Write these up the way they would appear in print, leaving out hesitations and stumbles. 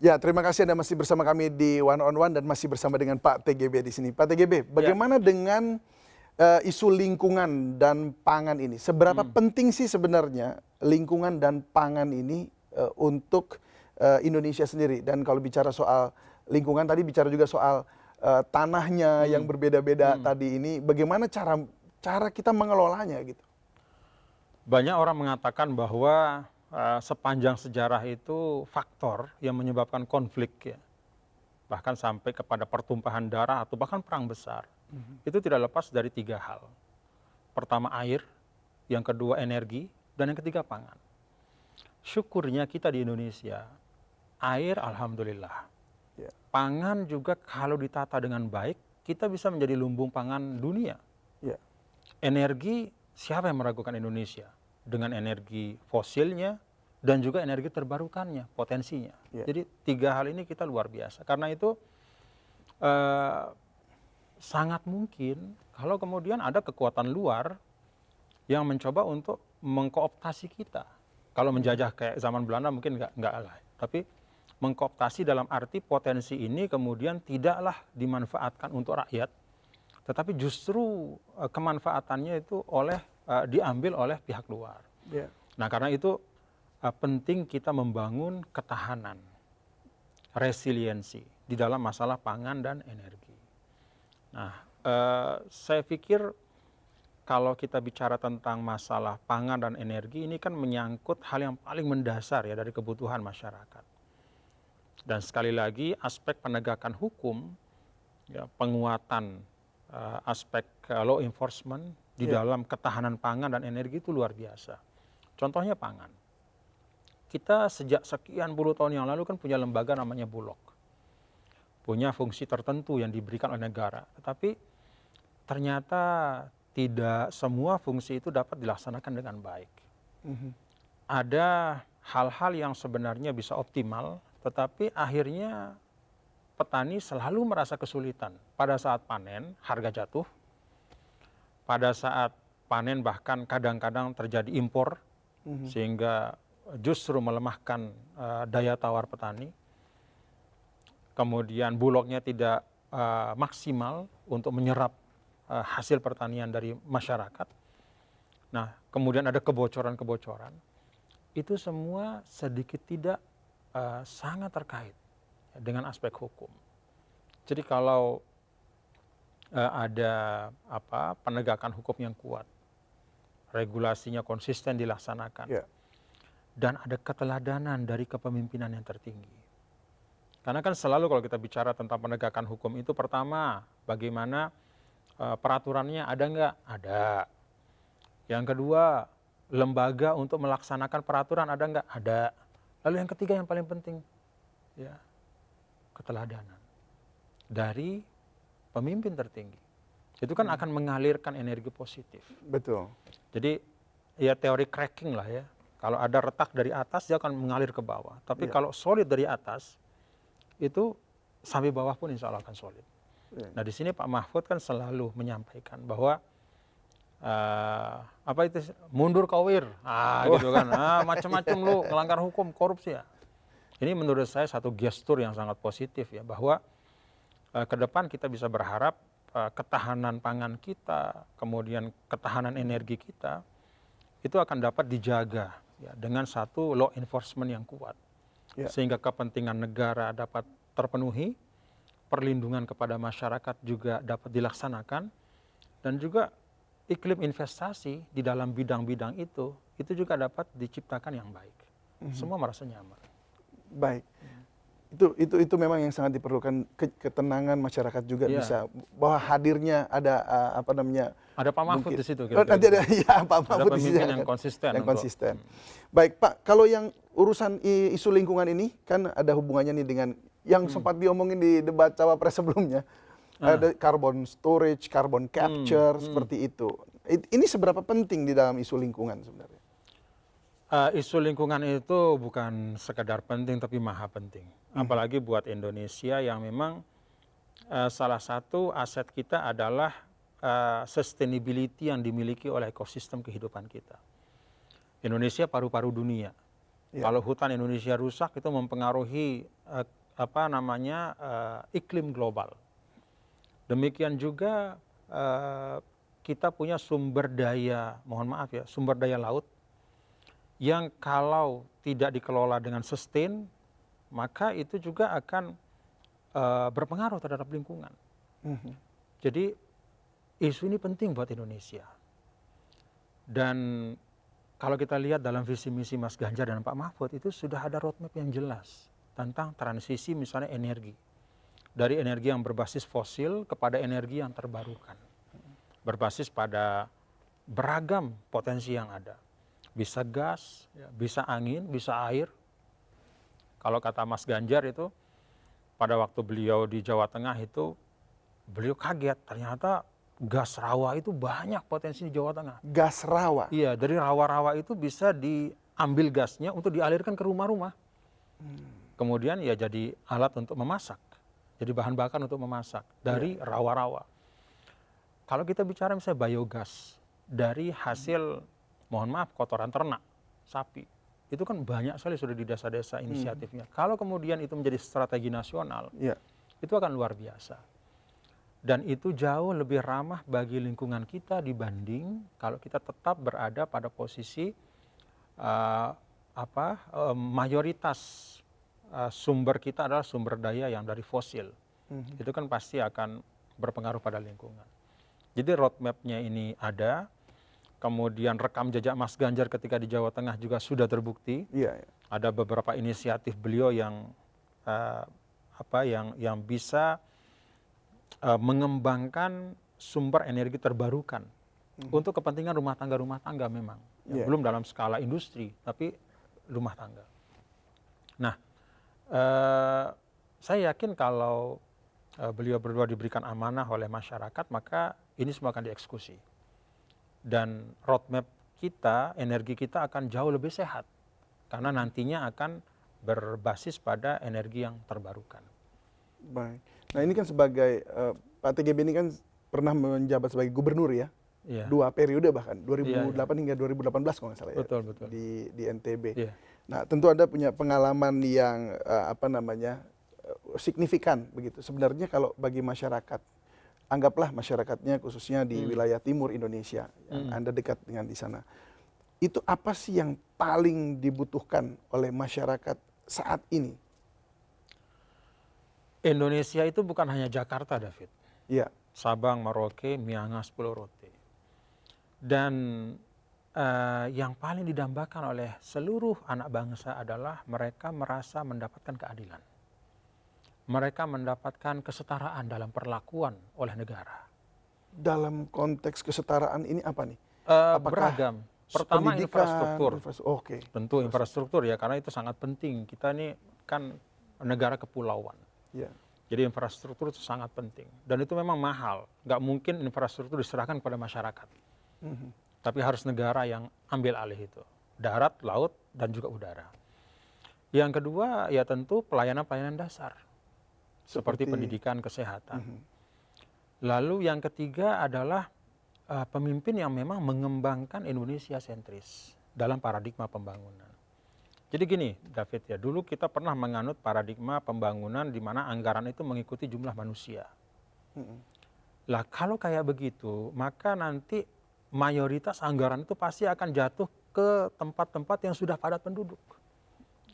Ya, terima kasih Anda masih bersama kami di One on One dan masih bersama dengan Pak TGB di sini. Pak TGB, bagaimana dengan isu lingkungan dan pangan ini? Seberapa penting sih sebenarnya lingkungan dan pangan ini untuk Indonesia sendiri? Dan kalau bicara soal lingkungan tadi bicara juga soal tanahnya yang berbeda-beda tadi ini, bagaimana cara kita mengelolanya gitu? Banyak orang mengatakan bahwa sepanjang sejarah itu faktor yang menyebabkan konflik ya, bahkan sampai kepada pertumpahan darah atau bahkan perang besar, itu tidak lepas dari 3 hal. Pertama air, yang kedua energi, dan yang ketiga pangan. Syukurnya kita di Indonesia, air alhamdulillah. Ya. Pangan juga kalau ditata dengan baik, kita bisa menjadi lumbung pangan dunia. Ya. Energi, siapa yang meragukan Indonesia? Dengan energi fosilnya dan juga energi terbarukannya, potensinya. Ya. Jadi 3 hal ini kita luar biasa. Karena itu sangat mungkin kalau kemudian ada kekuatan luar yang mencoba untuk mengkooptasi kita. Kalau menjajah kayak zaman Belanda mungkin nggak lah. Tapi mengkooptasi dalam arti potensi ini kemudian tidaklah dimanfaatkan untuk rakyat, tetapi justru kemanfaatannya itu diambil oleh pihak luar. Ya. Nah karena itu penting kita membangun ketahanan, resiliensi di dalam masalah pangan dan energi. Nah saya pikir kalau kita bicara tentang masalah pangan dan energi ini kan menyangkut hal yang paling mendasar ya dari kebutuhan masyarakat. Dan sekali lagi aspek penegakan hukum, ya, penguatan aspek law enforcement di dalam ketahanan pangan dan energi itu luar biasa. Contohnya pangan. Kita sejak sekian puluh tahun yang lalu kan punya lembaga namanya Bulog. Punya fungsi tertentu yang diberikan oleh negara. Tetapi ternyata tidak semua fungsi itu dapat dilaksanakan dengan baik. Ada hal-hal yang sebenarnya bisa optimal, tetapi akhirnya petani selalu merasa kesulitan. Pada saat panen, harga jatuh. Pada saat panen bahkan kadang-kadang terjadi impor, sehingga justru melemahkan daya tawar petani. Kemudian bulognya tidak maksimal untuk menyerap hasil pertanian dari masyarakat. Nah, kemudian ada kebocoran-kebocoran. Itu semua sedikit tidak sangat terkait dengan aspek hukum. Jadi kalau ada penegakan hukum yang kuat, regulasinya konsisten dilaksanakan, dan ada keteladanan dari kepemimpinan yang tertinggi. Karena kan selalu kalau kita bicara tentang penegakan hukum itu pertama bagaimana peraturannya ada nggak? Ada. Yang kedua, lembaga untuk melaksanakan peraturan ada nggak? Ada. Lalu yang ketiga yang paling penting, ya, keteladanan dari pemimpin tertinggi. Itu kan akan mengalirkan energi positif. Betul. Jadi ya teori cracking lah ya. Kalau ada retak dari atas dia akan mengalir ke bawah. Tapi kalau solid dari atas itu sampai bawah pun insya Allah akan solid. Nah di sini Pak Mahfud kan selalu menyampaikan bahwa mundur kawir, gitu kan, macam-macam lu melanggar hukum, korupsi ya. Ini menurut saya satu gestur yang sangat positif ya, bahwa ke depan kita bisa berharap ketahanan pangan kita, kemudian ketahanan energi kita itu akan dapat dijaga ya, dengan satu law enforcement yang kuat, sehingga kepentingan negara dapat terpenuhi, perlindungan kepada masyarakat juga dapat dilaksanakan, dan juga iklim investasi di dalam bidang-bidang itu juga dapat diciptakan yang baik. Semua merasa nyaman. Baik. Itu memang yang sangat diperlukan, ketenangan masyarakat juga bisa, bahwa hadirnya ada ada Pak Mahfud di situ. Nanti ada Pak Mahfud di situ yang konsisten. Baik Pak, kalau yang urusan isu lingkungan ini kan ada hubungannya nih dengan yang sempat diomongin di debat cawapres sebelumnya. Ada carbon storage, carbon capture, seperti itu. Ini seberapa penting di dalam isu lingkungan sebenarnya? Isu lingkungan itu bukan sekedar penting tapi maha penting. Apalagi buat Indonesia yang memang salah satu aset kita adalah sustainability yang dimiliki oleh ekosistem kehidupan kita. Indonesia paru-paru dunia. Ya. Kalau hutan Indonesia rusak itu mempengaruhi iklim global. Demikian juga kita punya sumber daya, mohon maaf ya, sumber daya laut yang kalau tidak dikelola dengan sustain, maka itu juga akan berpengaruh terhadap lingkungan. Jadi isu ini penting buat Indonesia. Dan kalau kita lihat dalam visi misi Mas Ganjar dan Pak Mahfud itu sudah ada roadmap yang jelas tentang transisi misalnya energi. Dari energi yang berbasis fosil kepada energi yang terbarukan. Berbasis pada beragam potensi yang ada. Bisa gas, bisa angin, bisa air. Kalau kata Mas Ganjar itu, pada waktu beliau di Jawa Tengah itu, beliau kaget ternyata gas rawa itu banyak potensi di Jawa Tengah. Gas rawa? Iya, dari rawa-rawa itu bisa diambil gasnya untuk dialirkan ke rumah-rumah. Kemudian ya jadi alat untuk memasak. Jadi bahan bakar untuk memasak dari rawa-rawa. Kalau kita bicara misalnya biogas dari hasil, mohon maaf, kotoran ternak, sapi. Itu kan banyak sekali sudah di desa-desa inisiatifnya. Kalau kemudian itu menjadi strategi nasional, itu akan luar biasa. Dan itu jauh lebih ramah bagi lingkungan kita dibanding kalau kita tetap berada pada posisi mayoritas sumber kita adalah sumber daya yang dari fosil. Itu kan pasti akan berpengaruh pada lingkungan. Jadi roadmap-nya ini ada, kemudian rekam jejak Mas Ganjar ketika di Jawa Tengah juga sudah terbukti. Ada beberapa inisiatif beliau yang bisa mengembangkan sumber energi terbarukan untuk kepentingan rumah tangga memang. Belum dalam skala industri, tapi rumah tangga. Nah, saya yakin kalau beliau berdua diberikan amanah oleh masyarakat, maka ini semua akan dieksekusi. Dan roadmap kita, energi kita akan jauh lebih sehat. Karena nantinya akan berbasis pada energi yang terbarukan. Baik. Nah ini kan sebagai, Pak TGB ini kan pernah menjabat sebagai gubernur ya. 2 periode bahkan, 2008 hingga 2018 kalau nggak salah ya. Betul. Di NTB. Nah tentu Anda punya pengalaman yang signifikan begitu. Sebenarnya kalau bagi masyarakat, anggaplah masyarakatnya khususnya di wilayah timur Indonesia, yang Anda dekat dengan di sana. Itu apa sih yang paling dibutuhkan oleh masyarakat saat ini? Indonesia itu bukan hanya Jakarta, David. Iya. Sabang, Merauke, Miangas, Pulau Rote. Dan yang paling didambakan oleh seluruh anak bangsa adalah mereka merasa mendapatkan keadilan. Mereka mendapatkan kesetaraan dalam perlakuan oleh negara. Dalam konteks kesetaraan ini apa nih? Beragam. Pertama infrastruktur. Tentu infrastruktur ya, karena itu sangat penting. Kita ini kan negara kepulauan. Jadi infrastruktur itu sangat penting. Dan itu memang mahal. Nggak mungkin infrastruktur diserahkan kepada masyarakat. Tapi harus negara yang ambil alih itu. Darat, laut, dan juga udara. Yang kedua ya tentu pelayanan-pelayanan dasar. Seperti pendidikan, kesehatan. Lalu yang ketiga adalah pemimpin yang memang mengembangkan Indonesia sentris dalam paradigma pembangunan. Jadi gini David ya, dulu kita pernah menganut paradigma pembangunan di mana anggaran itu mengikuti jumlah manusia. Lah kalau kayak begitu, maka nanti mayoritas anggaran itu pasti akan jatuh ke tempat-tempat yang sudah padat penduduk.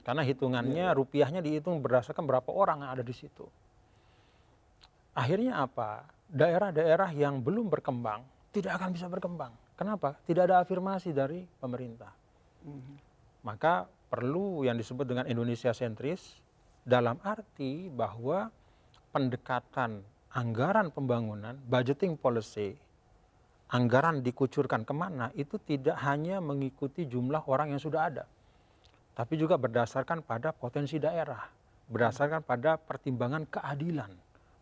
Karena hitungannya rupiahnya dihitung berdasarkan berapa orang yang ada di situ. Akhirnya apa? Daerah-daerah yang belum berkembang tidak akan bisa berkembang. Kenapa? Tidak ada afirmasi dari pemerintah. Maka perlu yang disebut dengan Indonesia sentris dalam arti bahwa pendekatan anggaran pembangunan, budgeting policy, anggaran dikucurkan kemana itu tidak hanya mengikuti jumlah orang yang sudah ada. Tapi juga berdasarkan pada potensi daerah, berdasarkan pada pertimbangan keadilan,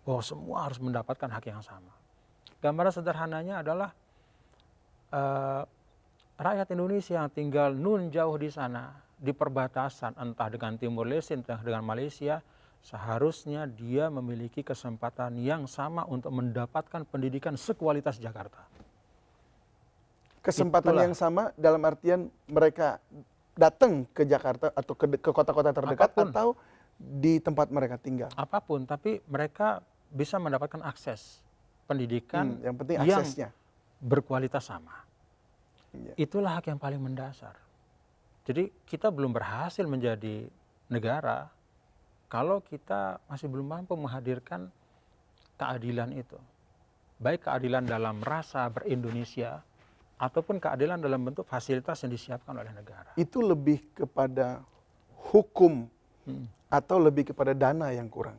bahwa semua harus mendapatkan hak yang sama. Gambaran sederhananya adalah rakyat Indonesia yang tinggal nun jauh di sana, di perbatasan entah dengan Timur Leste, entah dengan Malaysia, seharusnya dia memiliki kesempatan yang sama untuk mendapatkan pendidikan sekualitas Jakarta. Kesempatan yang sama dalam artian mereka datang ke Jakarta atau ke kota-kota terdekat Apapun. atau di tempat mereka tinggal. Apapun, tapi mereka bisa mendapatkan akses pendidikan Yang penting yang aksesnya. berkualitas sama. Iya. Itulah hak yang paling mendasar. Jadi kita belum berhasil menjadi negara kalau kita masih belum mampu menghadirkan keadilan itu. Baik keadilan dalam rasa ber-Indonesia ataupun keadilan dalam bentuk fasilitas yang disiapkan oleh negara. Itu lebih kepada hukum atau lebih kepada dana yang kurang?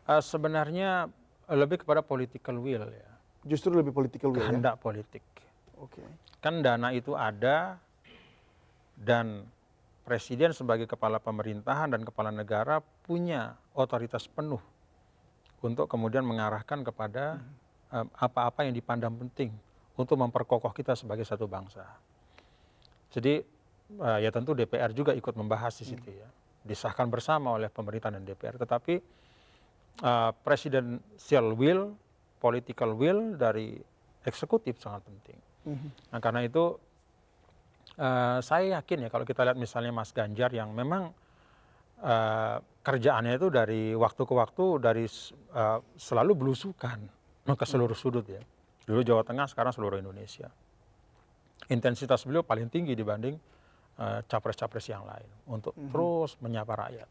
Sebenarnya lebih kepada political will ya, Justru lebih political will ya? kehendak politik. Oke. Kan dana itu ada dan presiden sebagai kepala pemerintahan dan kepala negara punya otoritas penuh untuk kemudian mengarahkan kepada apa-apa yang dipandang penting untuk memperkokoh kita sebagai satu bangsa. Jadi ya tentu DPR juga ikut membahas di situ ya, disahkan bersama oleh pemerintah dan DPR. Tetapi presidential will, political will dari eksekutif sangat penting. Nah karena itu saya yakin ya kalau kita lihat misalnya Mas Ganjar yang memang kerjaannya itu dari waktu ke waktu selalu belusukan ke seluruh sudut ya. Dulu Jawa Tengah, sekarang seluruh Indonesia. Intensitas beliau paling tinggi dibanding capres-capres yang lain untuk terus menyapa rakyat.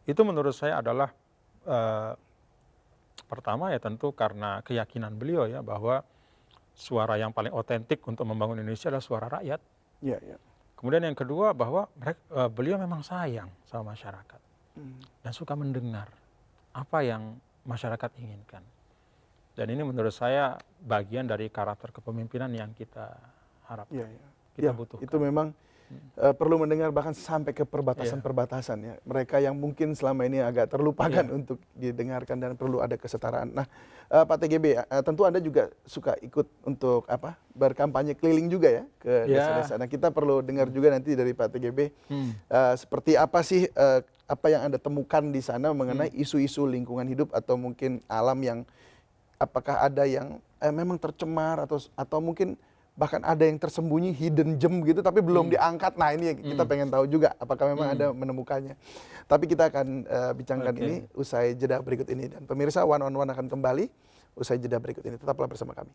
Itu menurut saya adalah pertama ya tentu karena keyakinan beliau ya bahwa suara yang paling otentik untuk membangun Indonesia adalah suara rakyat. Iya, iya. Kemudian yang kedua bahwa beliau memang sayang sama masyarakat dan suka mendengar apa yang masyarakat inginkan. Dan ini menurut saya bagian dari karakter kepemimpinan yang kita harapkan, Iya, iya. kita Ya, butuhkan. itu memang perlu mendengar bahkan sampai ke perbatasan-perbatasan ya. Mereka yang mungkin selama ini agak terlupakan untuk didengarkan dan perlu ada kesetaraan. Nah, Pak TGB, tentu Anda juga suka ikut untuk berkampanye keliling juga ya ke desa-desa. Nah, kita perlu dengar juga nanti dari Pak TGB seperti apa sih apa yang Anda temukan di sana mengenai isu-isu lingkungan hidup atau mungkin alam yang apakah ada yang memang tercemar atau mungkin bahkan ada yang tersembunyi hidden gem gitu tapi belum diangkat. Nah ini kita pengen tahu juga apakah memang Anda menemukannya. Tapi kita akan bincangkan ini usai jeda berikut ini. Dan pemirsa One on One akan kembali usai jeda berikut ini. Tetaplah bersama kami.